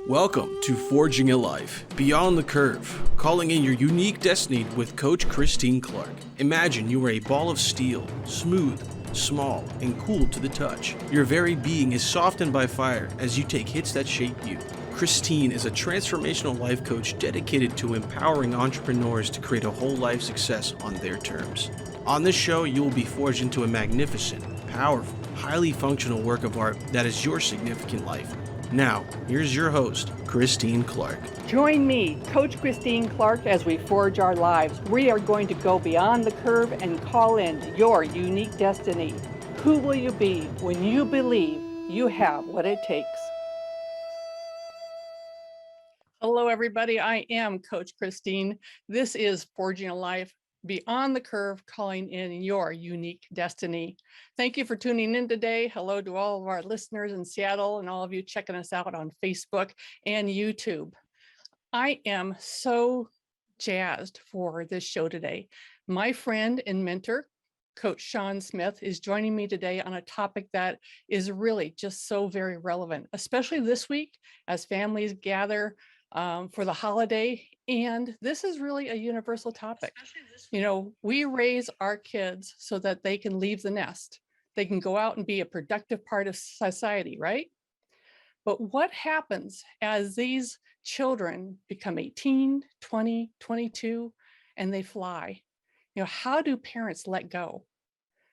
Welcome to Forging a Life, Beyond the Curve, calling in your unique destiny with Coach Christine Clark. Imagine you are a ball of steel, smooth, small, and cool to the touch. Your very being is softened by fire as you take hits that shape you. Christine is a transformational life coach dedicated to empowering entrepreneurs to create a whole life success on their terms. On this show, you will be forged into a magnificent, powerful, highly functional work of art that is your significant life. Now, here's your host, Christine Clark. Join me, Coach Christine Clark, as we forge our lives. We are going to go beyond the curve and call in your unique destiny. Who will you be when you believe you have what it takes? Hello, everybody. I am Coach Christine. This is Forging a Life, Beyond the Curve, calling in your unique destiny. Thank you for tuning in today. Hello to all of our listeners in Seattle and all of you checking us out on Facebook and YouTube. I am so jazzed for this show today. My friend and mentor, Coach Sharon Smith, is joining me today on a topic that is really just so very relevant, especially this week as families gather for the holiday. And this is really a universal topic. You know, we raise our kids so that they can leave the nest. They can go out and be a productive part of society, right? But what happens as these children become 18, 20, 22, and they fly? You know, how do parents let go?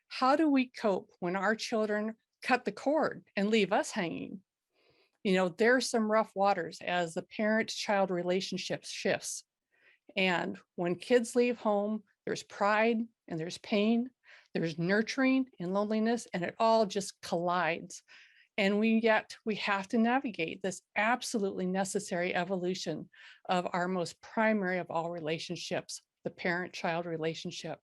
How do we cope when our children cut the cord and leave us hanging? You know, there's some rough waters as the parent-child relationship shifts. And when kids leave home, there's pride and there's pain, there's nurturing and loneliness, and it all just collides. And we have to navigate this absolutely necessary evolution of our most primary of all relationships, the parent-child relationship.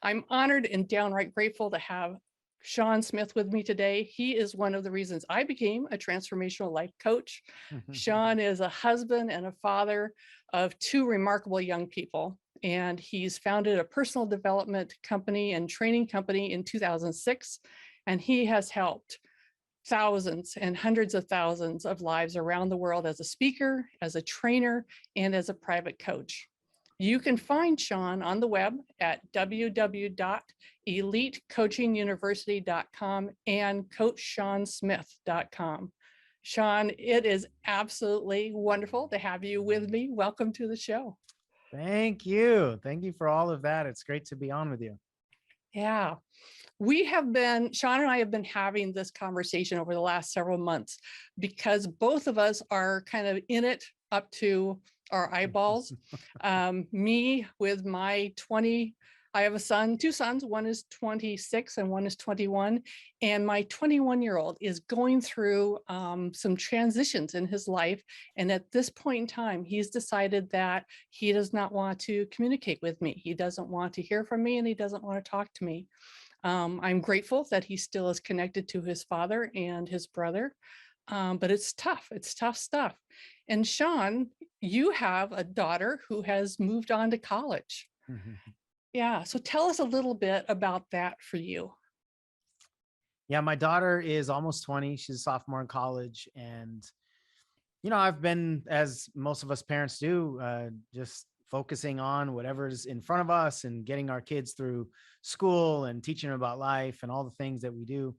I'm honored and downright grateful to have Sharon Smith with me today. He is one of the reasons I became a transformational life coach. Sharon is a husband and a father of two remarkable young people, and he's founded a personal development company and training company in 2006, and he has helped thousands and hundreds of thousands of lives around the world as a speaker, as a trainer, and as a private coach. You can find Sharon on the web at www.elitecoachinguniversity.com and coachshaunsmith.com. Sharon, it is absolutely wonderful to have you with me. Welcome to the show. Thank you. Thank you for all of that. It's great to be on with you. Yeah. Shawn and I have been having this conversation over the last several months because both of us are kind of in it up to our eyeballs. Me with my 20, I have two sons, one is 26 and one is 21. And my 21-year-old is going through some transitions in his life. And at this point in time, he's decided that he does not want to communicate with me. He doesn't want to hear from me and he doesn't want to talk to me. I'm grateful that he still is connected to his father and his brother, but it's tough. It's tough stuff. And Shawn, you have a daughter who has moved on to college. Yeah. So tell us a little bit about that for you. Yeah, my daughter is almost 20. She's a sophomore in college. And, you know, I've been, as most of us parents do, just focusing on whatever's in front of us and getting our kids through school and teaching them about life and all the things that we do.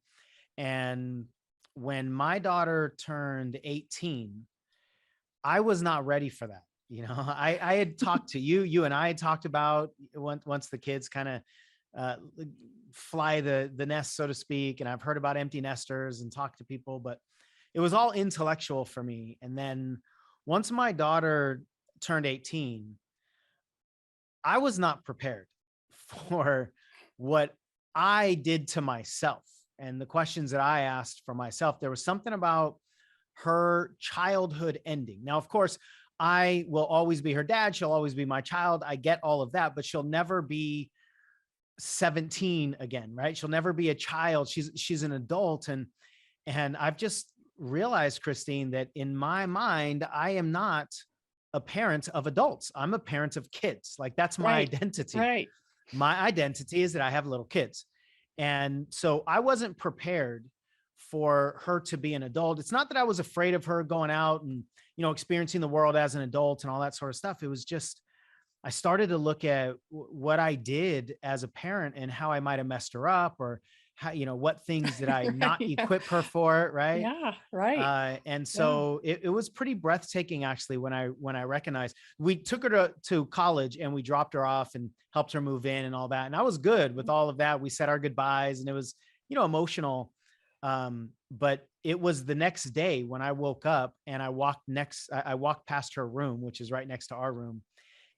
And when my daughter turned 18, I was not ready for that. You know, I had talked to you and I had talked about once the kids kind of fly the nest, so to speak. And I've heard about empty nesters and talked to people, but it was all intellectual for me. And then once my daughter turned 18, I was not prepared for what I did to myself and the questions that I asked for myself. There was something about her childhood ending. Now, of course, I will always be her dad. She'll always be my child. I get all of that, but she'll never be 17 again, right? She'll never be a child. She's an adult. And I've just realized, Christine, that in my mind, I am not a parent of adults. I'm a parent of kids. Like that's my Right. identity. Right. My identity is that I have little kids. And so I wasn't prepared for her to be an adult. It's not that I was afraid of her going out and, experiencing the world as an adult and all that sort of stuff. It was just, I started to look at what I did as a parent and how I might've messed her up, or how, what things did I not Yeah. equip her for. Right. Yeah. Right. And Yeah. so it was pretty breathtaking, actually, when I recognized. We took her to college and we dropped her off and helped her move in and all that. And I was good with all of that. We said our goodbyes and it was, emotional. But it was the next day when I woke up and I walked past her room, which is right next to our room.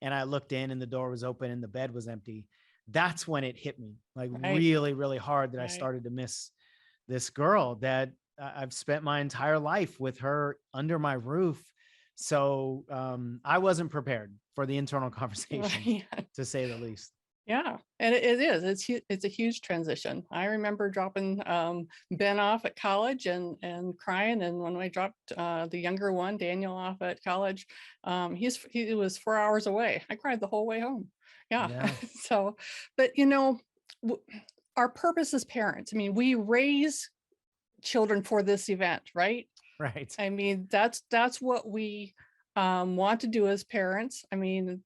And I looked in and the door was open and the bed was empty. That's when it hit me like Right. really, really hard that I Right. started to miss this girl that I've spent my entire life with her under my roof. So I wasn't prepared for the internal conversation, Right. to say the least. Yeah, and it is. It's a huge transition. I remember dropping Ben off at college and crying. And when I dropped the younger one, Daniel, off at college, he was 4 hours away. I cried the whole way home. Yeah. Yeah. So, but our purpose as parents. I mean, we raise children for this event, right? Right. I mean, that's what we want to do as parents. I mean,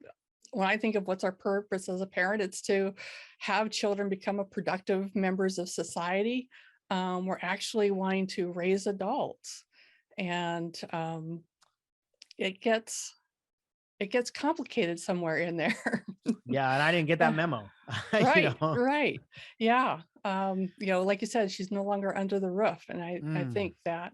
when I think of what's our purpose as a parent, it's to have children become a productive members of society. We're actually wanting to raise adults, and it gets complicated somewhere in there. Yeah. And I didn't get that memo. Right, right. Yeah. Like you said, she's no longer under the roof. And I think that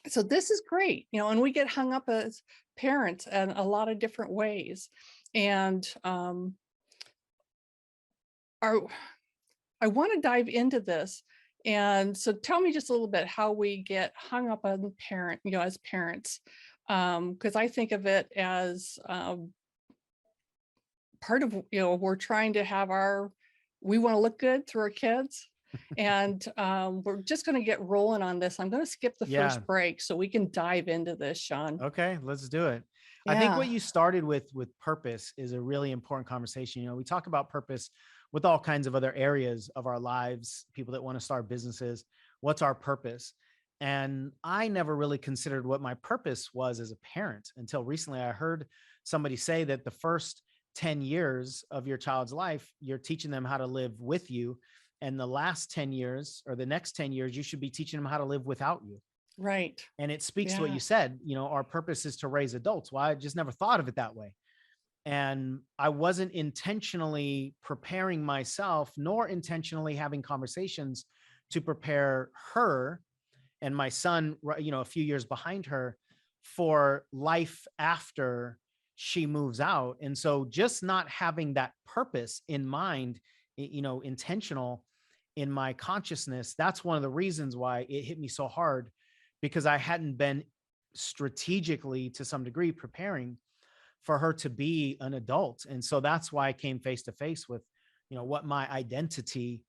so this is great, and we get hung up as parents in a lot of different ways. And I want to dive into this. And so tell me just a little bit how we get hung up on as parents. Because I think of it as part of, we're trying to have we want to look good through our kids. And we're just going to get rolling on this. I'm going to skip the first break so we can dive into this, Sean. Okay, let's do it. Yeah. I think what you started with purpose is a really important conversation. We talk about purpose with all kinds of other areas of our lives, people that want to start businesses. What's our purpose? And I never really considered what my purpose was as a parent until recently. I heard somebody say that the first 10 years of your child's life, you're teaching them how to live with you. And the last 10 years or the next 10 years, you should be teaching them how to live without you. Right. And it speaks to what you said, our purpose is to raise adults. Well, I just never thought of it that way. And I wasn't intentionally preparing myself, nor intentionally having conversations to prepare her and my son, a few years behind her, for life after she moves out. And so just not having that purpose in mind, intentional in my consciousness, that's one of the reasons why it hit me so hard, because I hadn't been strategically, to some degree, preparing for her to be an adult. And so that's why I came face to face with, what my identity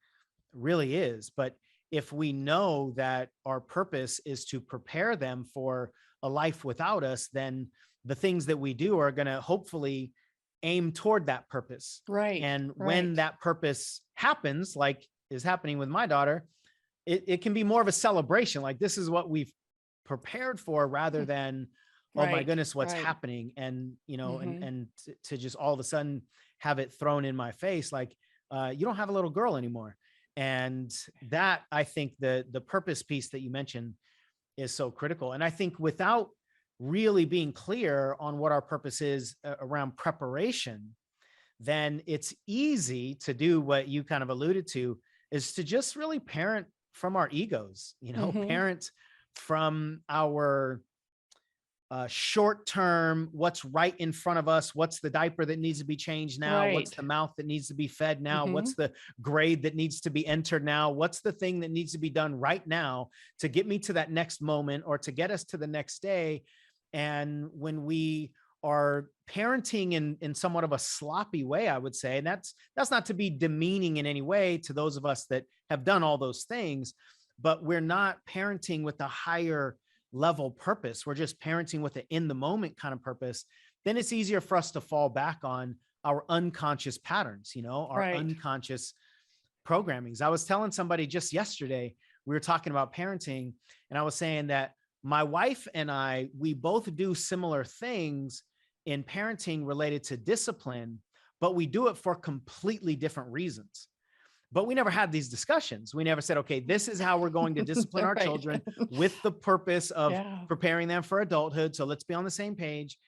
really is. But if we know that our purpose is to prepare them for a life without us, then the things that we do are going to hopefully aim toward that purpose. Right. And when that purpose happens, like is happening with my daughter, it can be more of a celebration. Like, this is what we've prepared for, rather than, oh my goodness, what's happening. And, and to just all of a sudden have it thrown in my face, like, you don't have a little girl anymore. And that, I think the purpose piece that you mentioned is so critical. And I think without really being clear on what our purpose is around preparation, then it's easy to do what you kind of alluded to, is to just really parent from our egos, parent from our short-term, what's right in front of us, what's the diaper that needs to be changed now, what's the mouth that needs to be fed now, what's the grade that needs to be entered now, what's the thing that needs to be done right now to get me to that next moment or to get us to the next day. And when we are parenting in somewhat of a sloppy way, I would say, and that's not to be demeaning in any way to those of us that have done all those things, but we're not parenting with a higher level purpose, we're just parenting with an in the moment kind of purpose, then it's easier for us to fall back on our unconscious patterns, our Right. unconscious programmings. I was telling somebody just yesterday, we were talking about parenting, and I was saying that my wife and I, we both do similar things in parenting related to discipline, but we do it for completely different reasons. But we never had these discussions. We never said, okay, this is how we're going to discipline our Right. children with the purpose of Yeah. preparing them for adulthood. So let's be on the same page.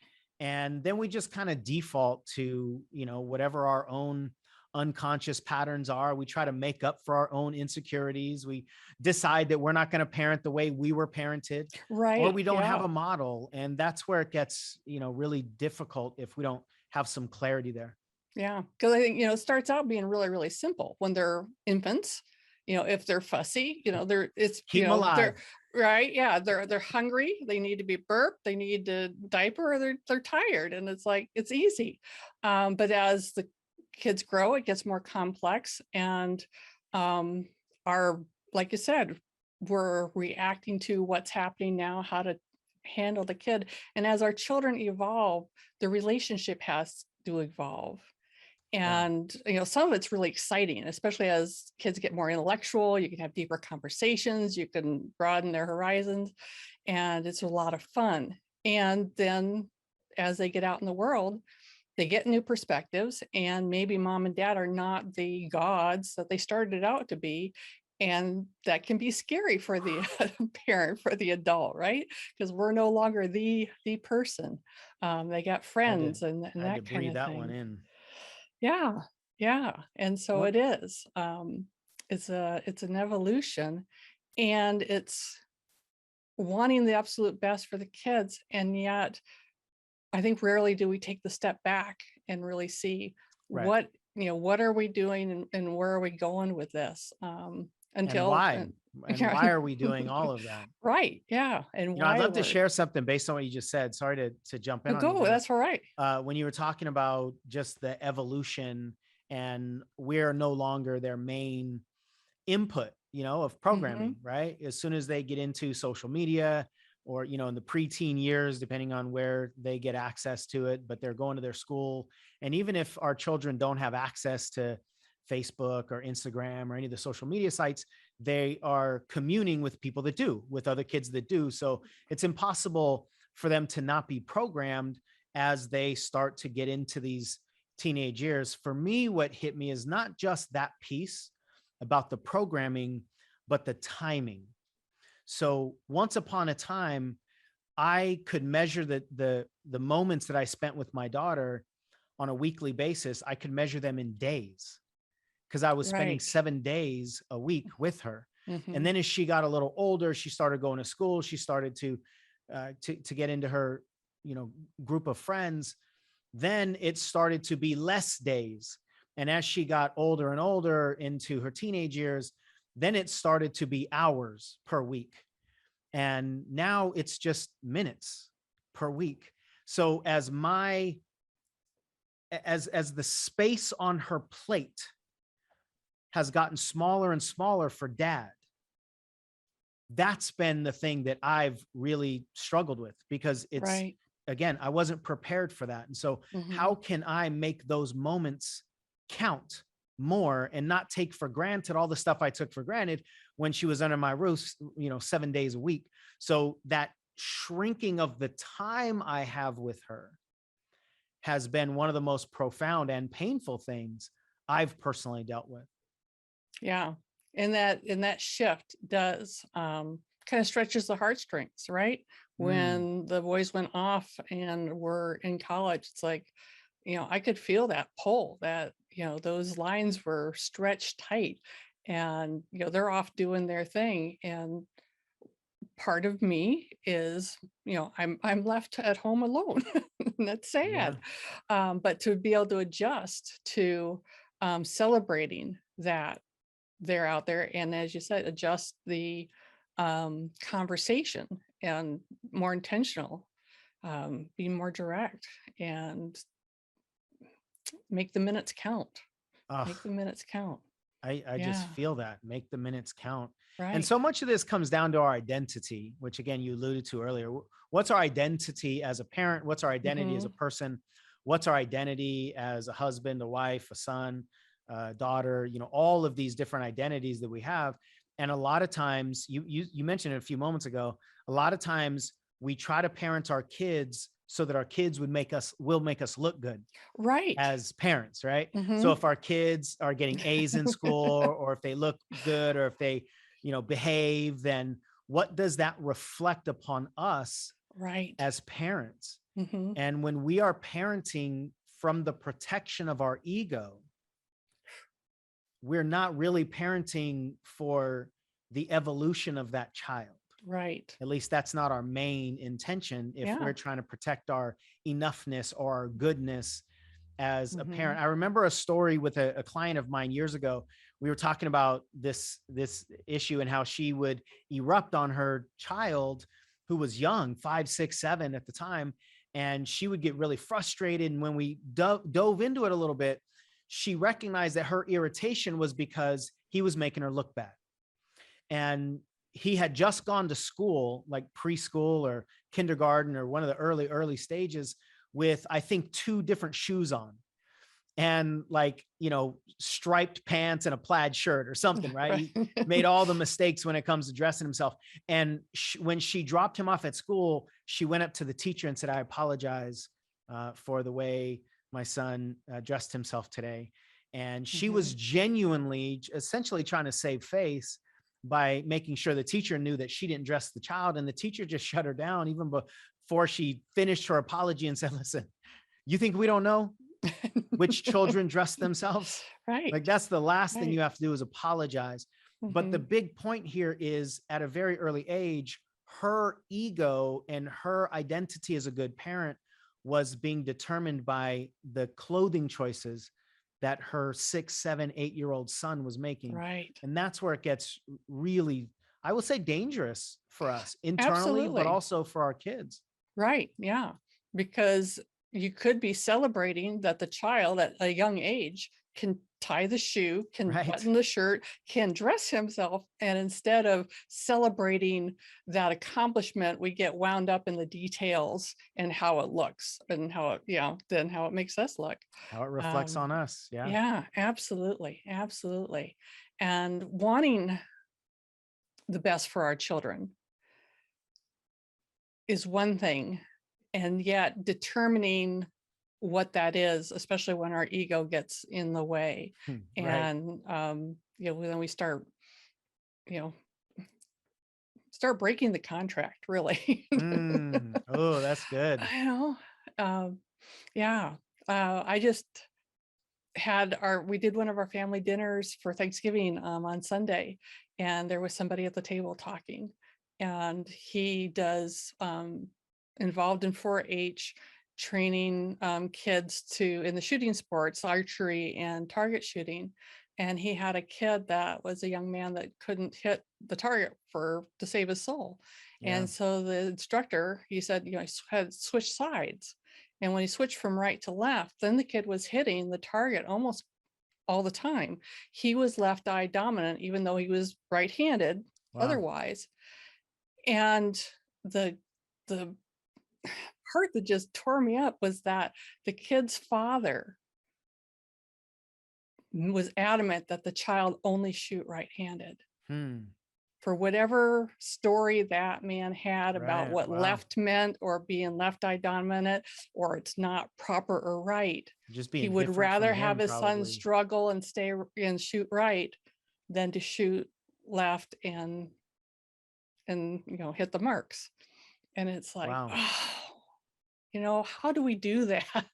And then we just kind of default to, whatever our own unconscious patterns are. We try to make up for our own insecurities. We decide that we're not going to parent the way we were parented, Right. or we don't have Yeah. a model. And that's where it gets, really difficult if we don't have some clarity there. Yeah, because I think, it starts out being really, really simple when they're infants. If they're fussy, Keep them alive. they're right. Yeah, they're hungry. They need to be burped. They need to diaper. Or they're tired, and it's like it's easy. But as the kids grow, it gets more complex, and our like you said, we're reacting to what's happening now, how to handle the kid, and as our children evolve, the relationship has to evolve. And, some of it's really exciting, especially as kids get more intellectual, you can have deeper conversations, you can broaden their horizons, and it's a lot of fun. And then as they get out in the world, they get new perspectives, and maybe mom and dad are not the gods that they started out to be. And that can be scary for the parent, for the adult, right? Because we're no longer the person. They got friends and I had that to kind breathe of that thing. one in. Yeah, yeah. And so What- it is. It's an evolution, and it's wanting the absolute best for the kids. And yet I think rarely do we take the step back and really see Right. what are we doing, and where are we going with this? And Until why? And yeah, why are we doing all of that? right. Yeah. And I'd why love to we're share something based on what you just said. Sorry to jump in on you go, there. that's all right. When you were talking about just the evolution and we're no longer their main input, of programming, right? As soon as they get into social media or, in the preteen years, depending on where they get access to it, but they're going to their school. And even if our children don't have access to Facebook or Instagram or any of the social media sites, they are communing with people that do, with other kids that do. So it's impossible for them to not be programmed as they start to get into these teenage years. For me, what hit me is not just that piece about the programming, but the timing. So once upon a time, I could measure the moments that I spent with my daughter on a weekly basis. I could measure them in days because I was spending Right. 7 days a week with her. Mhm. And then as she got a little older, she started going to school. She started to get into her, group of friends. Then it started to be less days. And as she got older and older into her teenage years, then it started to be hours per week. And now it's just minutes per week. So as the space on her plate has gotten smaller and smaller for dad, that's been the thing that I've really struggled with, because it's, Right. again, I wasn't prepared for that. And so how can I make those moments count more and not take for granted all the stuff I took for granted when she was under my roof, 7 days a week. So that shrinking of the time I have with her has been one of the most profound and painful things I've personally dealt with. Yeah. And that shift does kind of stretches the heartstrings, right? When the boys went off and were in college, it's like, I could feel that pull, that, those lines were stretched tight, and, they're off doing their thing. And part of me is, I'm left at home alone. And that's sad. But to be able to adjust to celebrating that they're out there, and as you said, adjust the conversation and more intentional, be more direct, and make the minutes count. Make the minutes count. I just Yeah. feel that. Make the minutes count. And Right. so much of this comes down to our identity, which again, you alluded to earlier. What's our identity as a parent? What's our identity as a Hmm. person? What's our identity as a husband, a wife, a son, a daughter, all of these different identities that we have. And a lot of times you mentioned it a few moments ago, a lot of times we try to parent our kids so that our kids will make us look good Right. as parents, right? So Hmm. if our kids are getting A's in school, or if they look good, or if they, behave, then what does that reflect upon us Right. as parents? Hmm. And when we are parenting from the protection of our ego, we're not really parenting for the evolution of that child. Right. At least that's not our main intention if Yeah. we're trying to protect our enoughness or our goodness as a Hmm. parent. I remember a story with a client of mine years ago. We were talking about this issue and how she would erupt on her child who was young, 5, 6, 7 at the time. And she would get really frustrated. And when we dove into it a little bit, she recognized that her irritation was because he was making her look bad. And he had just gone to school, like preschool or kindergarten or one of the early stages, with I think 2 different shoes on, and like, striped pants and a plaid shirt or something, right? Right. He made all the mistakes when it comes to dressing himself. And when she dropped him off at school, she went up to the teacher and said, "I apologize for the way my son dressed himself today." And she Hmm. was genuinely, essentially trying to save face by making sure the teacher knew that she didn't dress the child. And the teacher just shut her down even before she finished her apology and said, "Listen, you think we don't know which children dress themselves? Like, Right. that's the last thing Right. you have to do is apologize." But the Hmm. big point here is, at a very early age, her ego and her identity as a good parent was being determined by the clothing choices that her 6, 7, 8-year-old son was making. Right. And that's where it gets really, I would say, dangerous for us internally, but Absolutely. also for our kids. Right. Yeah. Because you could be celebrating that the child at a young age can tie the shoe, can Right. button the shirt, can dress himself. And instead of celebrating that accomplishment, we get wound up in the details and how it looks and how it, then how it makes us look. How it reflects Um, on us. Yeah. yeah, absolutely. Absolutely. And wanting the best for our children is one thing, and yet determining what that is, especially when our ego gets in the way, Right. and then we you know start breaking the contract, really. Oh, that's good. you know um yeah. I just we did one of our family dinners for Thanksgiving on Sunday, and there was somebody at the table talking, and he does involved in 4-H, training kids in the shooting sports, archery and target shooting. And he had a kid that was a young man that couldn't hit the target to save his soul. Yeah. And so the instructor, he said, he had switched sides. And when he switched from right to left, then the kid was hitting the target almost all the time. He was left eye dominant, even though he was right-handed Wow. otherwise. And the the part that just tore me up was that the kid's father was adamant that the child only shoot right-handed. Hmm. For whatever story that man had about Right. what Wow. left meant, or being left eye dominant, or it's not proper or right, Just he being would different from rather have him, his son probably. struggle and stay and shoot right than to shoot left and hit the marks. And it's like, Wow. how do we do that?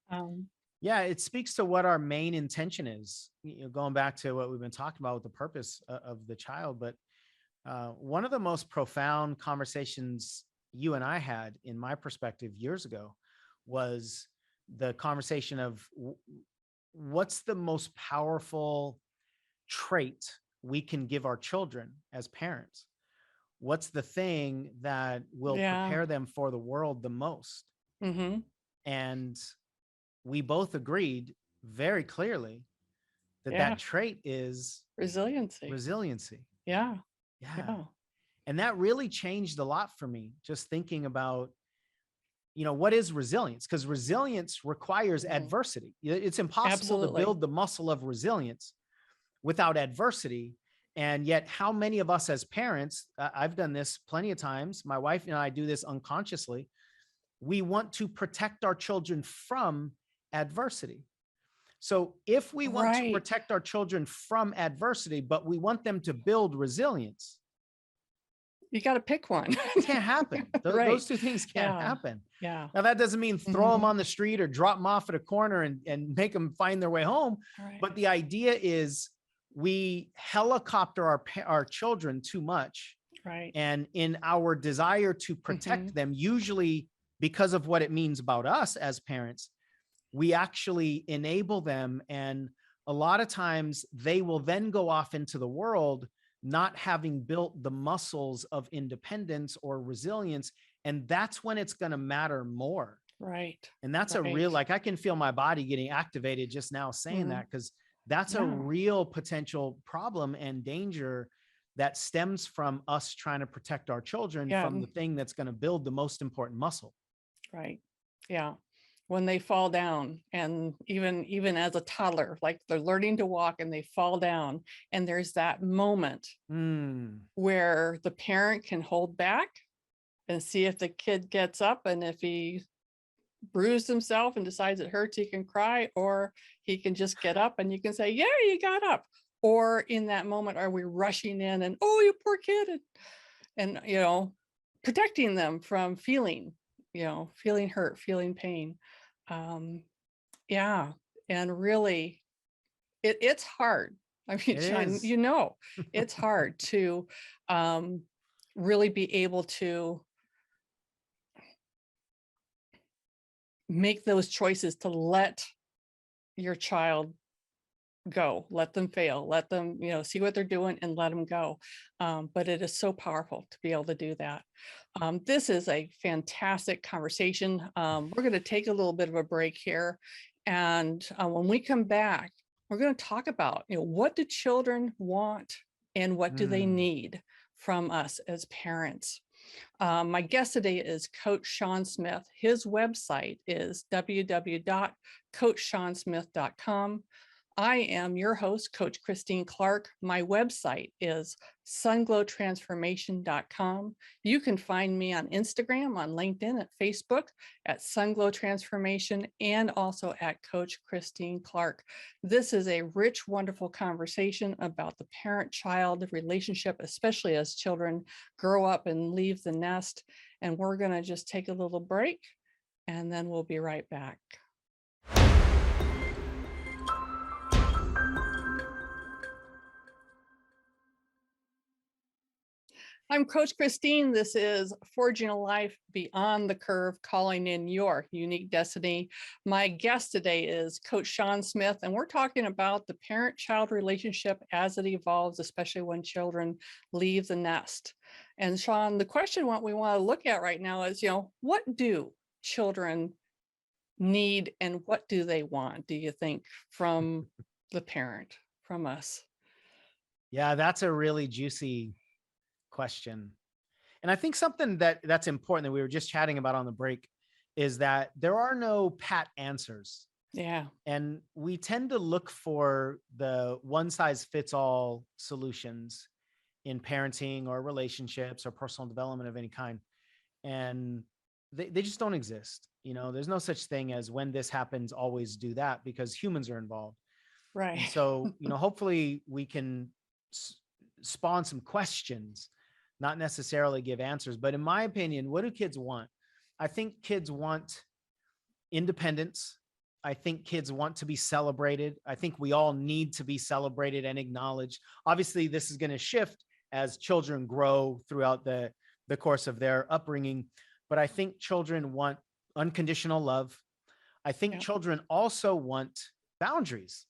um, Yeah, it speaks to what our main intention is. Going back to what we've been talking about with the purpose of the child. But one of the most profound conversations you and I had, in my perspective, years ago, was the conversation of what's the most powerful trait we can give our children as parents? What's the thing that will yeah. prepare them for the world the most? Hmm. And we both agreed very clearly that trait is resiliency. Yeah. Yeah. And that really changed a lot for me, just thinking about, what is resilience? Because resilience requires adversity. It's impossible to build the muscle of resilience without adversity. And yet, how many of us as parents, I've done this plenty of times, my wife and I do this unconsciously, we want to protect our children from adversity. So if we want to protect our children from adversity, but we want them to build resilience, you got to pick one. It can't happen. Those two things can't happen. Yeah. Now that doesn't mean throw them on the street or drop them off at a corner and make them find their way home. But the idea is we helicopter our children too much. And in our desire to protect them, usually because of what it means about us as parents, we actually enable them. And a lot of times they will then go off into the world not having built the muscles of independence or resilience. And that's when it's going to matter more. And that's a real, like, I can feel my body getting activated just now saying that, because that's a real potential problem and danger that stems from us trying to protect our children from the thing that's going to build the most important muscle. Yeah. When they fall down, and even as a toddler, like they're learning to walk and they fall down, and there's that moment where the parent can hold back and see if the kid gets up, and if he bruised himself and decides it hurts, he can cry, or he can just get up and you can say, yeah, you got up. Or in that moment, are we rushing in and, oh, you poor kid, and protecting them from feeling hurt, feeling pain. And really it's hard. I mean, it's hard to really be able to make those choices, to let your child go, let them fail, let them, see what they're doing and let them go. But it is so powerful to be able to do that. This is a fantastic conversation. We're going to take a little bit of a break here. And when we come back, we're going to talk about, what do children want and what do they need from us as parents? My guest today is Coach Sean Smith. His website is www.coachseansmith.com. I am your host, Coach Christine Clark. My website is sunglowtransformation.com. You can find me on Instagram, on LinkedIn, at Facebook, at Sunglow Transformation, and also at Coach Christine Clark. This is a rich, wonderful conversation about the parent-child relationship, especially as children grow up and leave the nest. And we're going to just take a little break, and then we'll be right back. I'm Coach Christine. This is Forging a Life Beyond the Curve, calling in your unique destiny. My guest today is Coach Sean Smith, and we're talking about the parent-child relationship as it evolves, especially when children leave the nest. And Sean, the question what we want to look at right now is, what do children need and what do they want, do you think, from the parent, from us? Yeah, that's a really juicy question. And I think something that's important that we were just chatting about on the break is that there are no pat answers. Yeah. And we tend to look for the one size fits all solutions in parenting or relationships or personal development of any kind. And they just don't exist. There's no such thing as when this happens, always do that, because humans are involved. Right. And so, hopefully we can spawn some questions, not necessarily give answers. But in my opinion, what do kids want? I think kids want independence. I think kids want to be celebrated. I think we all need to be celebrated and acknowledged. Obviously, this is going to shift as children grow throughout the course of their upbringing. But I think children want unconditional love. I think children also want boundaries.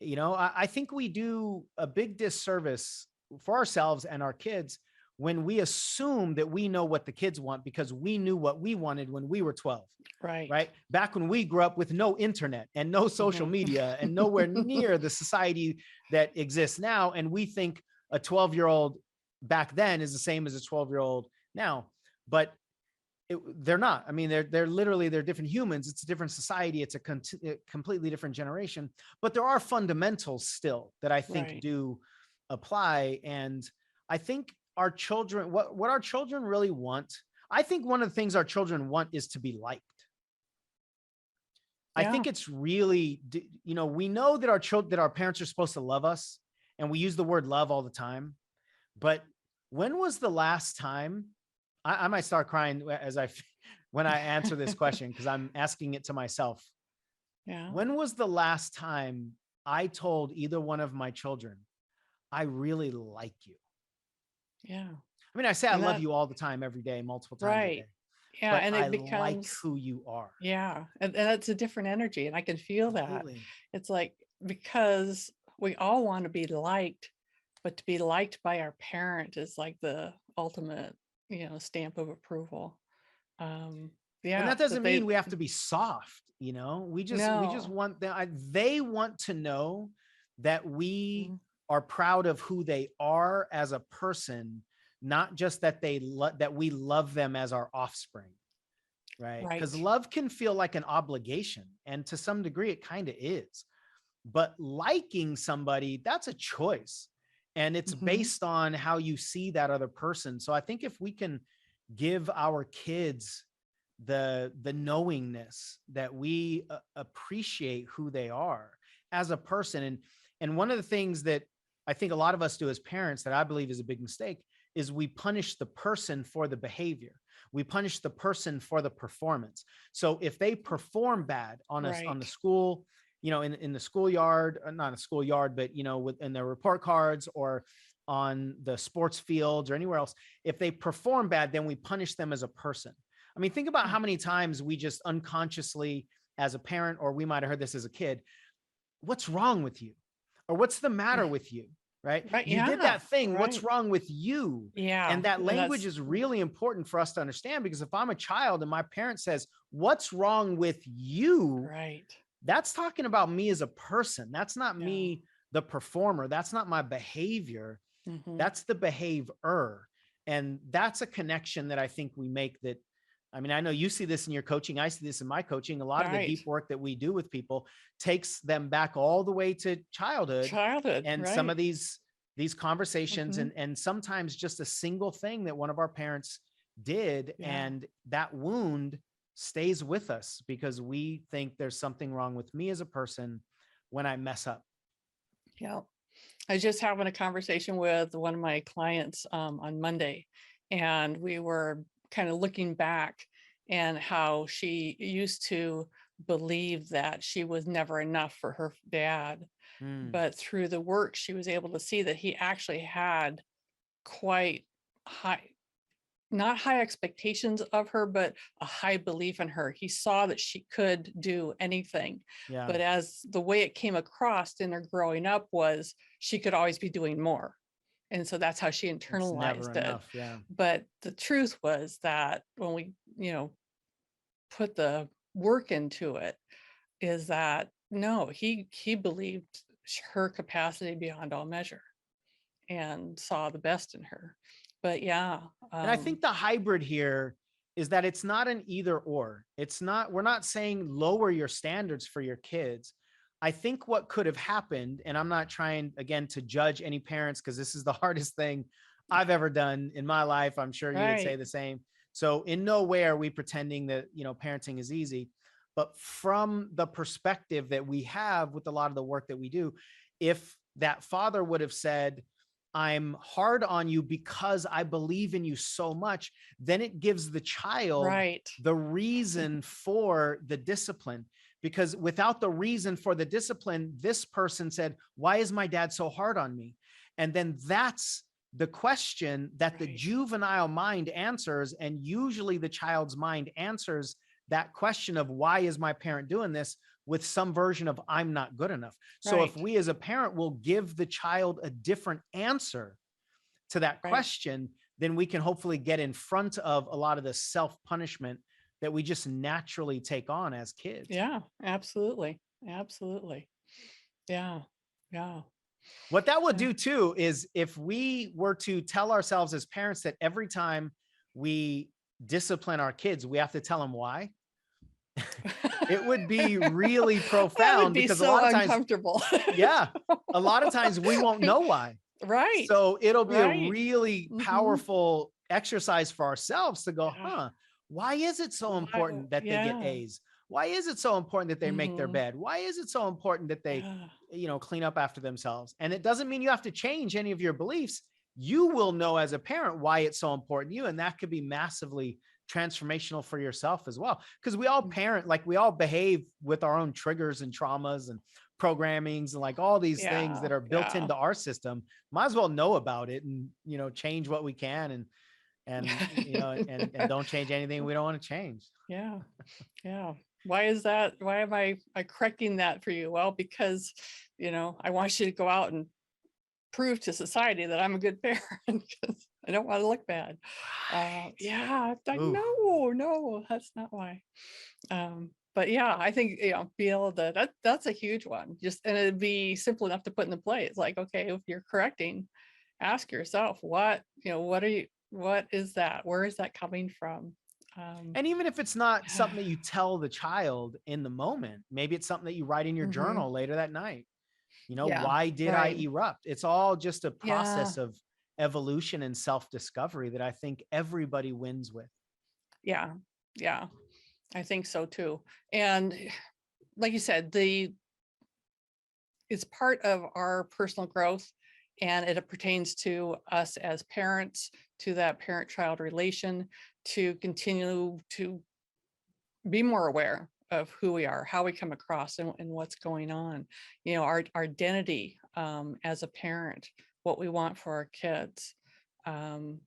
I think we do a big disservice for ourselves and our kids when we assume that we know what the kids want because we knew what we wanted when we were 12. Right. Back when we grew up with no internet and no social media and nowhere near the society that exists now. And we think a 12-year-old back then is the same as a 12-year-old now, but they're not. I mean, they're different humans. It's a different society. It's a completely different generation, but there are fundamentals still that I think do apply. And I think our children, what our children really want, I think one of the things our children want is to be liked. I think it's really, we know that our parents are supposed to love us, and we use the word love all the time. But when was the last time, I might start crying when I answer this question, because I'm asking it to myself. Yeah. When was the last time I told either one of my children, I really like you? Yeah. I mean, I say I love you all the time, every day, multiple times a day. Yeah. And it becomes like who you are. Yeah. And that's a different energy. And I can feel Completely. that. It's like, because we all want to be liked, but to be liked by our parent is like the ultimate, stamp of approval. And that doesn't mean we have to be soft. We just want them. They want to know that we are proud of who they are as a person, not just that that we love them as our offspring, right? Because love can feel like an obligation, and to some degree it kind of is. But liking somebody, that's a choice, and it's based on how you see that other person. So I think if we can give our kids the knowingness that we appreciate who they are as a person, and one of the things that I think a lot of us do as parents that I believe is a big mistake is we punish the person for the behavior. We punish the person for the performance. So if they perform bad on the school, in the schoolyard, not a schoolyard, but in their report cards or on the sports fields or anywhere else, if they perform bad, then we punish them as a person. I mean, think about how many times we just unconsciously, as a parent, or we might have heard this as a kid, what's wrong with you? Or what's the matter with you? Right. You did that thing. Right. What's wrong with you? Yeah. And that language is really important for us to understand, because if I'm a child and my parent says, what's wrong with you? Right. That's talking about me as a person. That's not me, the performer. That's not my behavior. That's the behavior. And that's a connection that I think we make that, I mean, I know you see this in your coaching. I see this in my coaching. A lot of the deep work that we do with people takes them back all the way to childhood. And some of these conversations and sometimes just a single thing that one of our parents did. And that wound stays with us because we think there's something wrong with me as a person when I mess up. Yeah. I was just having a conversation with one of my clients on Monday, and we were kind of looking back and how she used to believe that she was never enough for her dad. But through the work, she was able to see that he actually had quite not high expectations of her, but a high belief in her. He saw that she could do anything. But as the way it came across in her growing up was she could always be doing more. And so that's how she internalized it. But the truth was that when we, put the work into it, is that no, he believed her capacity beyond all measure and saw the best in her. But and I think the hybrid here is that it's not an either or. We're not saying lower your standards for your kids. I think what could have happened, and I'm not trying again to judge any parents, because this is the hardest thing I've ever done in my life. I'm sure you would say the same. So in no way are we pretending that, parenting is easy, but from the perspective that we have with a lot of the work that we do, if that father would have said, I'm hard on you because I believe in you so much, then it gives the child the reason for the discipline. Because without the reason for the discipline, this person said, why is my dad so hard on me? And then that's the question that the juvenile mind answers. And usually the child's mind answers that question of why is my parent doing this with some version of I'm not good enough. So if we as a parent will give the child a different answer to that question, then we can hopefully get in front of a lot of the self-punishment that we just naturally take on as kids. Yeah, absolutely. Absolutely. Yeah. Yeah. What that would do too is if we were to tell ourselves as parents that every time we discipline our kids, we have to tell them why. It would be really profound. That would be because so a lot of times, uncomfortable. yeah, a lot of times we won't know why. Right. So it'll be Right. a really Mhm. powerful exercise for ourselves to go, Yeah. why is it so important that they get Yeah. A's? Why is it so important that they make their Mhm. bed? Why is it so important that they, Yeah. clean up after themselves? And it doesn't mean you have to change any of your beliefs. You will know as a parent why it's so important to you. And that could be massively transformational for yourself as well. Because we all parent, like we all behave with our own triggers and traumas and programmings and like all these things that are built into our system. Might as well know about it and, change what we can and don't change anything we don't want to change. Yeah. Yeah. Why is that? Why am I correcting that for you? Well, because, I want you to go out and prove to society that I'm a good parent because I don't want to look bad. Yeah, no, that's not why. But yeah, I think, be able to, that's a huge one. And it'd be simple enough to put into play. It's like, okay, if you're correcting, ask yourself, what is that? Where is that coming from? And even if it's not something that you tell the child in the moment, maybe it's something that you write in your journal later that night. Why did I erupt? It's all just a process of evolution and self-discovery that I think everybody wins with. Yeah. Yeah. I think so too. And like you said, it's part of our personal growth, and it pertains to us as parents, to that parent-child relation, to continue to be more aware of who we are, how we come across, and what's going on. Our identity as a parent, what we want for our kids. And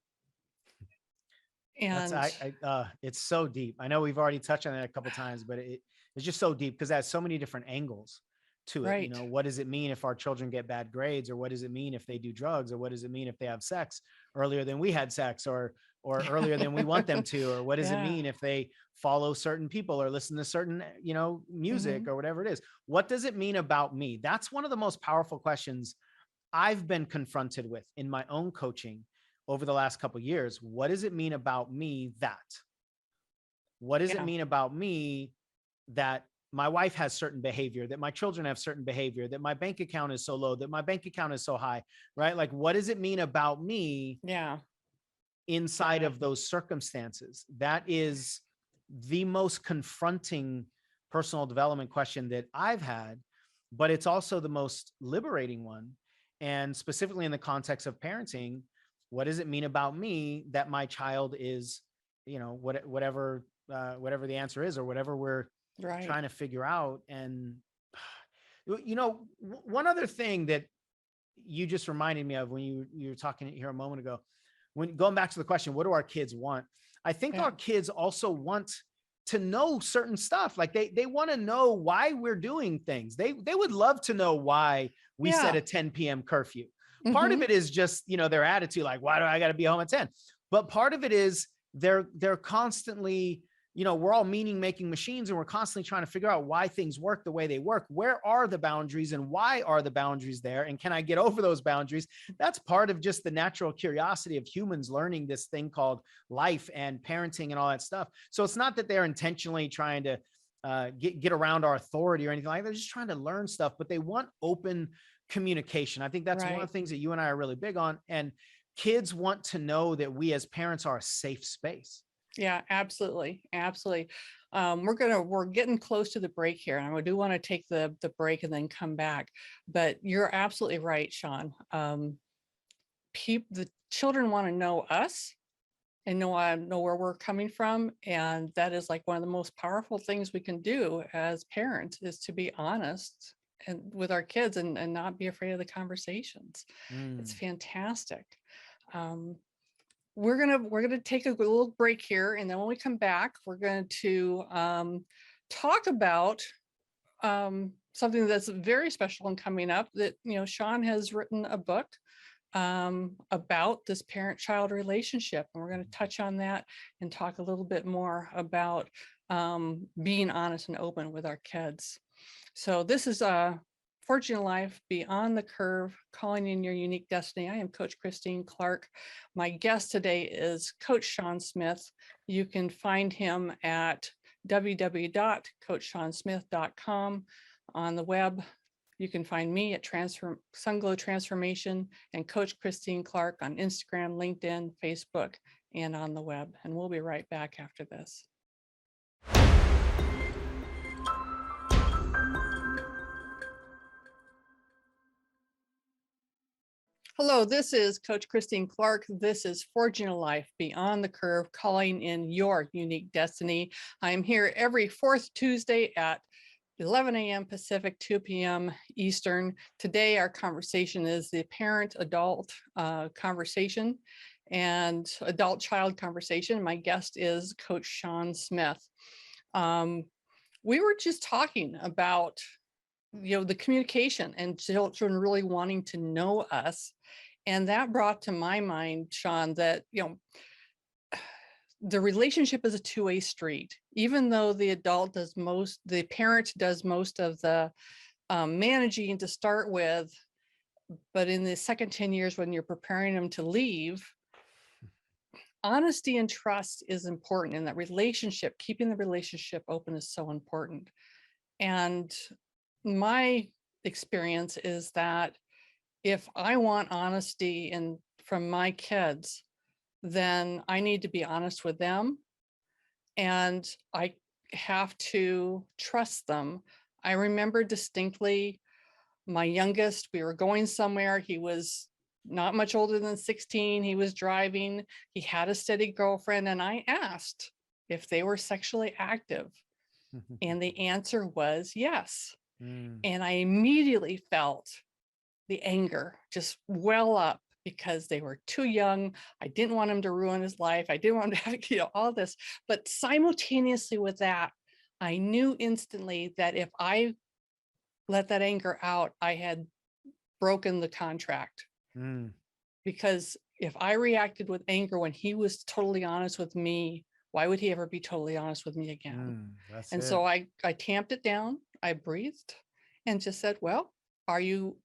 it's so deep. I know we've already touched on it a couple of times, but it's just so deep because it has so many different angles to it. Right. What does it mean if our children get bad grades, or what does it mean if they do drugs, or what does it mean if they have sex earlier than we had sex, or earlier than we want them to, or what does it mean if they follow certain people or listen to certain, music or whatever it is? What does it mean about me? That's one of the most powerful questions I've been confronted with in my own coaching over the last couple of years. What does it mean about me what does it mean about me that my wife has certain behavior, that my children have certain behavior, that my bank account is so low, that my bank account is so high, right? Like, what does it mean about me inside of those circumstances? That is the most confronting personal development question that I've had, but it's also the most liberating one. And specifically in the context of parenting, what does it mean about me that my child is, whatever the answer is, or whatever we're trying to figure out. And, one other thing that you just reminded me of when you were talking here a moment ago, when going back to the question, what do our kids want? I think our kids also want to know certain stuff. Like they want to know why we're doing things. They would love to know why we set a 10 p.m. curfew. Part of it is just, their attitude, like, why do I got to be home at 10? But part of it is they're constantly, we're all meaning-making machines, and we're constantly trying to figure out why things work the way they work. Where are the boundaries, and why are the boundaries there? And can I get over those boundaries? That's part of just the natural curiosity of humans learning this thing called life and parenting and all that stuff. So it's not that they're intentionally trying to get around our authority or anything like that. They're just trying to learn stuff, but they want open communication. I think that's one of the things that you and I are really big on. And kids want to know that we as parents are a safe space. Yeah, absolutely. Absolutely. We're getting close to the break here, and I do want to take the break and then come back, but you're absolutely right, Sean. The children want to know us and know where we're coming from. And that is like one of the most powerful things we can do as parents, is to be honest and with our kids and not be afraid of the conversations. It's fantastic. We're gonna take a little break here, and then when we come back, we're going to talk about something that's very special and coming up. That Sean has written a book about this parent-child relationship. And we're going to touch on that and talk a little bit more about being honest and open with our kids. So this is Forging a Life Beyond the Curve, Calling in Your Unique Destiny. I am Coach Christine Clark. My guest today is Coach Shawn Smith. You can find him at www.coachshawnsmith.com on the web. You can find me at Sunglow Transformation and Coach Christine Clark on Instagram, LinkedIn, Facebook, and on the web. And we'll be right back after this. Hello, this is Coach Christine Clark. This is Forging a Life Beyond the Curve, Calling in Your Unique Destiny. I'm here every fourth Tuesday at 11 a.m. Pacific, 2 p.m. Eastern. Today, our conversation is the parent-adult conversation and adult-child conversation. My guest is Coach Shawn Smith. We were just talking about the communication and children really wanting to know us. And that brought to my mind, Shawn, that, the relationship is a two-way street. Even though the parent does most of the managing to start with, but in the second 10 years when you're preparing them to leave, honesty and trust is important. And that relationship, keeping the relationship open is so important. And my experience is that if I want honesty from my kids, then I need to be honest with them and I have to trust them. I remember distinctly my youngest, we were going somewhere. He was not much older than 16. He was driving. He had a steady girlfriend. And I asked if they were sexually active. And the answer was yes. And I immediately felt the anger just well up because they were too young. I didn't want him to ruin his life. I didn't want him to have, all this. But simultaneously with that, I knew instantly that if I let that anger out, I had broken the contract. Because if I reacted with anger when he was totally honest with me, why would he ever be totally honest with me again? So I tamped it down. I breathed and just said, well, are you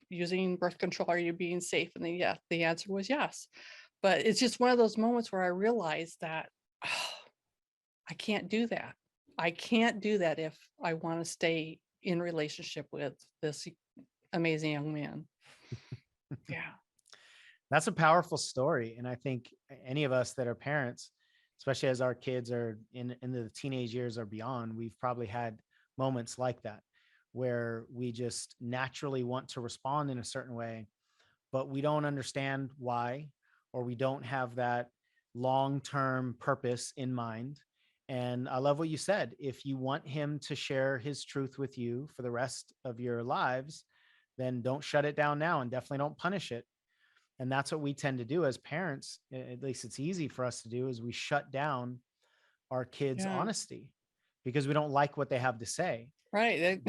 using birth control? Are you being safe? And the answer was yes. But it's just one of those moments where I realized that I can't do that. I can't do that if I want to stay in relationship with this amazing young man. Yeah. That's a powerful story. And I think any of us that are parents, especially as our kids are in the teenage years or beyond, we've probably had moments like that where we just naturally want to respond in a certain way, but we don't understand why, or we don't have that long-term purpose in mind. And I love what you said. If you want him to share his truth with you for the rest of your lives, then don't shut it down now and definitely don't punish it. And that's what we tend to do as parents. At least it's easy for us to do, is we shut down our kids' honesty because we don't like what they have to say. Right.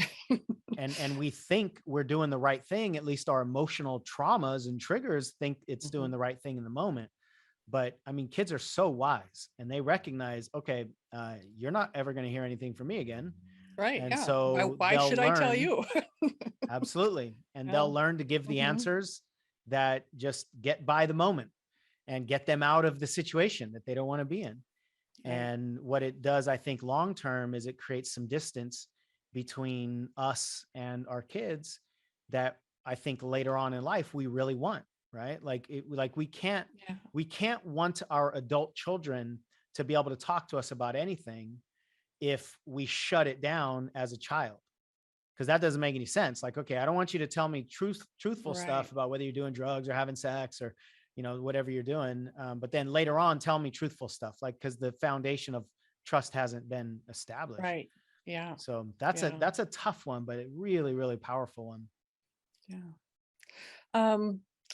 and we think we're doing the right thing. At least our emotional traumas and triggers think it's doing the right thing in the moment. But I mean, kids are so wise and they recognize, okay, you're not ever going to hear anything from me again. Right. And so why should I tell you? Absolutely. And they'll learn to give the answers that just get by the moment and get them out of the situation that they don't want to be in. And what it does, I think, long term is it creates some distance between us and our kids that I think later on in life we really want, right? Like we can't want our adult children to be able to talk to us about anything if we shut it down as a child. Because that doesn't make any sense. Like, okay, I don't want you to tell me truthful stuff about whether you're doing drugs or having sex or, whatever you're doing. But then later on, tell me truthful stuff, like, because the foundation of trust hasn't been established. Right. Yeah. So that's a tough one, but a really, really powerful one. Yeah.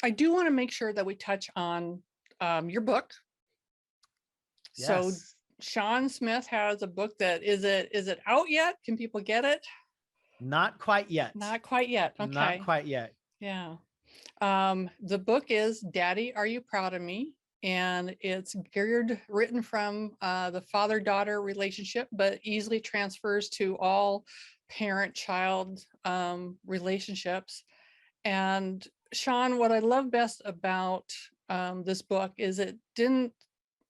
I do want to make sure that we touch on your book. Yes. So Shawn Smith has a book that is it out yet? Can people get it? Not quite yet. Not quite yet. Okay. Not quite yet. Yeah. The book is Daddy, Are You Proud of Me? And it's written from the father-daughter relationship, but easily transfers to all parent-child relationships. And Sean, what I love best about this book is it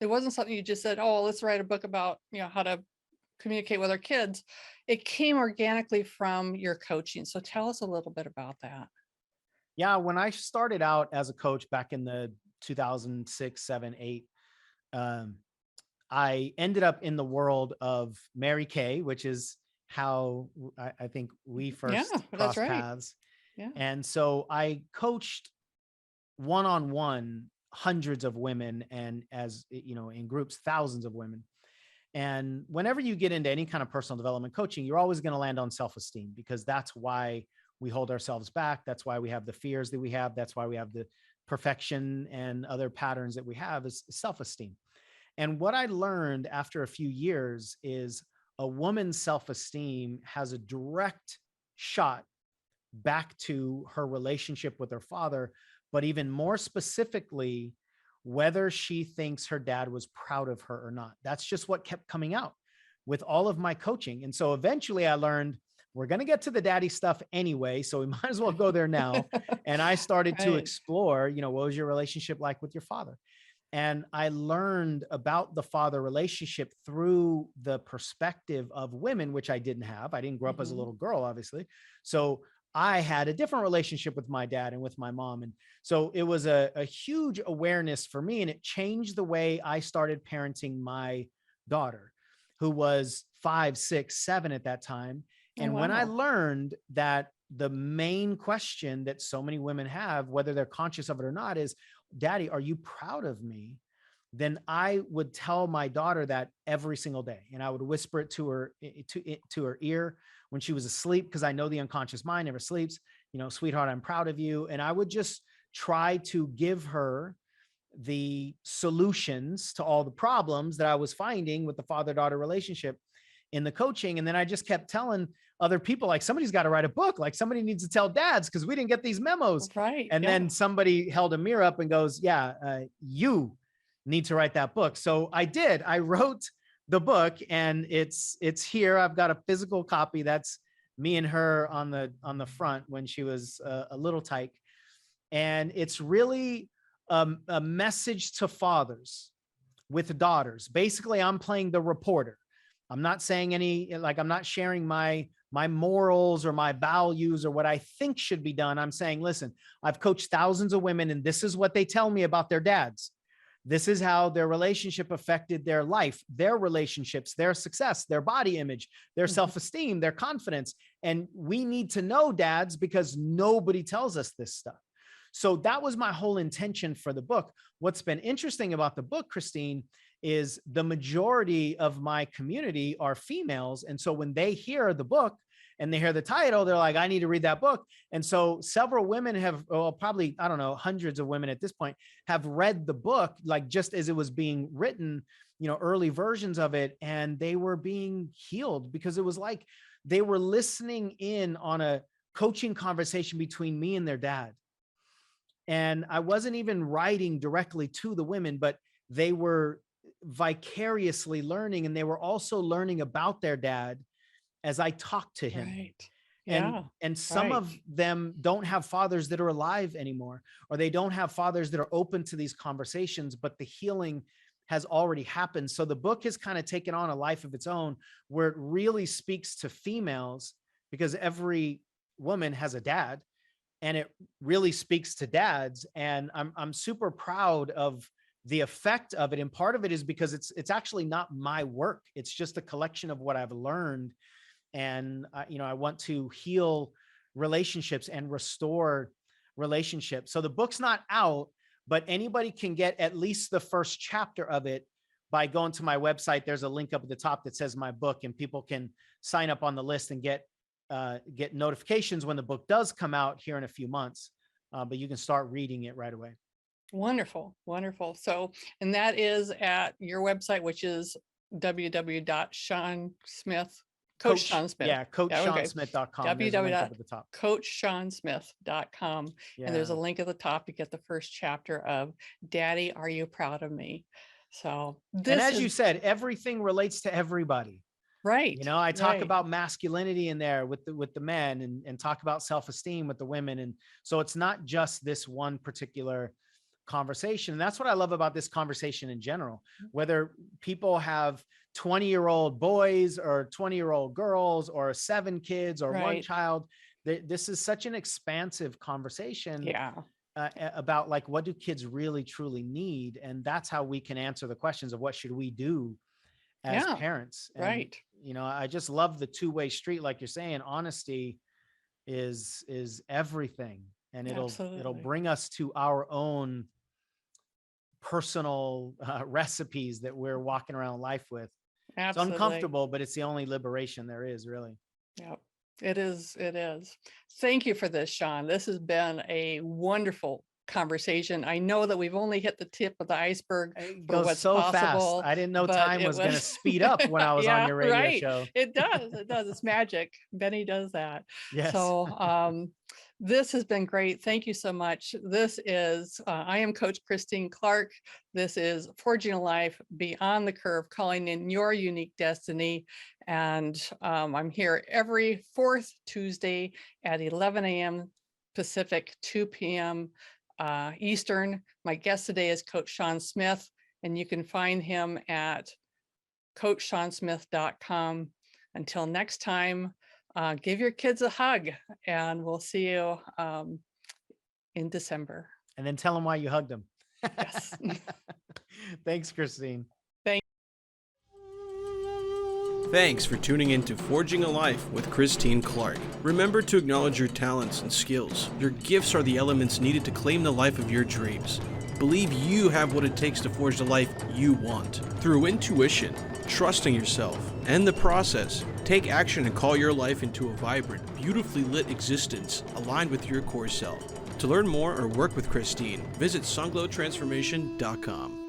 wasn't something you just said, oh, let's write a book about, how to communicate with our kids. It came organically from your coaching. So tell us a little bit about that. Yeah, when I started out as a coach back in the 2006, 7, 8, I ended up in the world of Mary Kay, which is how I think we first crossed paths. Yeah. And so I coached one-on-one hundreds of women, and as you know, in groups, thousands of women. And whenever you get into any kind of personal development coaching, you're always going to land on self-esteem, because that's why we hold ourselves back. That's why we have the fears that we have. That's why we have the perfection and other patterns that we have, is self-esteem. And what I learned after a few years is a woman's self-esteem has a direct shot back to her relationship with her father, but even more specifically, whether she thinks her dad was proud of her or not. That's just what kept coming out with all of my coaching. And so eventually I learned, we're going to get to the daddy stuff anyway, so we might as well go there now. And I started to explore, what was your relationship like with your father? And I learned about the father relationship through the perspective of women, which I didn't have. I didn't grow up as a little girl, obviously. So I had a different relationship with my dad and with my mom. And so it was a huge awareness for me. And it changed the way I started parenting my daughter, who was 5, 6, 7 at that time. And when I learned that the main question that so many women have, whether they're conscious of it or not, is, Daddy, are you proud of me? Then I would tell my daughter that every single day. And I would whisper it to her ear when she was asleep, because I know the unconscious mind never sleeps. Sweetheart, I'm proud of you. And I would just try to give her the solutions to all the problems that I was finding with the father-daughter relationship in the coaching. And then I just kept telling other people, like, somebody's got to write a book, like somebody needs to tell dads, because we didn't get these memos. Right. And then somebody held a mirror up and goes, you need to write that book. So I did. I wrote the book, and it's here. I've got a physical copy. That's me and her on the front when she was a little tyke. And it's really a message to fathers with daughters. Basically, I'm playing the reporter. I'm not saying I'm not sharing my morals or my values or what I think should be done. I'm saying, listen, I've coached thousands of women, and this is what they tell me about their dads. This is how their relationship affected their life, their relationships, their success, their body image, their self-esteem, their confidence. And we need to know, dads, because nobody tells us this stuff. So that was my whole intention for the book. What's been interesting about the book, Christine, is the majority of my community are females. And so when they hear the book and they hear the title, they're like, I need to read that book. And so several women have, probably, I don't know, hundreds of women at this point have read the book, like just as it was being written, early versions of it. And they were being healed, because it was like they were listening in on a coaching conversation between me and their dad. And I wasn't even writing directly to the women, but they were vicariously learning, and they were also learning about their dad as I talked to him. Right. And some of them don't have fathers that are alive anymore, or they don't have fathers that are open to these conversations, but the healing has already happened. So the book has kind of taken on a life of its own, where it really speaks to females, because every woman has a dad, and it really speaks to dads. And I'm super proud of the effect of it. And part of it is because it's actually not my work. It's just a collection of what I've learned. And, I want to heal relationships and restore relationships. So the book's not out, but anybody can get at least the first chapter of it by going to my website. There's a link up at the top that says my book, and people can sign up on the list and get notifications when the book does come out here in a few months. But you can start reading it right away. Wonderful. Wonderful. So, and that is at your website, which is www.seansmith Coach Shawn Smith. Yeah, CoachShawnSmith.com. There's a link up at the top. CoachShawnSmith.com. And there's a Yeah. link at the top to get the first chapter of Daddy, Are You Proud of Me? So And as you said, everything relates to everybody. right. You know, I talk right. about masculinity in there with the men, and talk about self-esteem with the women. And so it's not just this one particular conversation. And that's what I love about this conversation in general, whether people have 20-year-old boys or 20-year-old girls or 7 kids or one Right. child. This is such an expansive conversation. Yeah. About like, what do kids really truly need? And that's how we can answer the questions of what should we do as Yeah, parents. And, right. you know, I just love the two-way street. Like you're saying, honesty is everything. And it'll Absolutely. bring us to our own personal recipes that we're walking around life with. Absolutely. It's uncomfortable, but it's the only liberation there is, really. Yep. It is. It is. Thank you for this, Shawn. This has been a wonderful conversation. I know that we've only hit the tip of the iceberg It for goes what's so possible. fast. I didn't know but time it was going to speed up when I was Yeah, on your radio right. show. It does. It does. It's magic. Benny does that. Yes. So this has been great. Thank you so much. This is, I am Coach Christine Clark. This is Forging a Life Beyond the Curve, calling in your unique destiny. And I'm here every 4th Tuesday at 11 a.m. Pacific, 2 p.m. Eastern. My guest today is Coach Shawn Smith, and you can find him at CoachShawnSmith.com. Until next time, give your kids a hug, and we'll see you in December. And then tell them why you hugged them. Yes. Thanks, Christine. Thanks for tuning in to Forging a Life with Christine Clark. Remember to acknowledge your talents and skills. Your gifts are the elements needed to claim the life of your dreams. Believe you have what it takes to forge the life you want. Through intuition, trusting yourself, and the process, take action and call your life into a vibrant, beautifully lit existence aligned with your core self. To learn more or work with Christine, visit sunglowtransformation.com.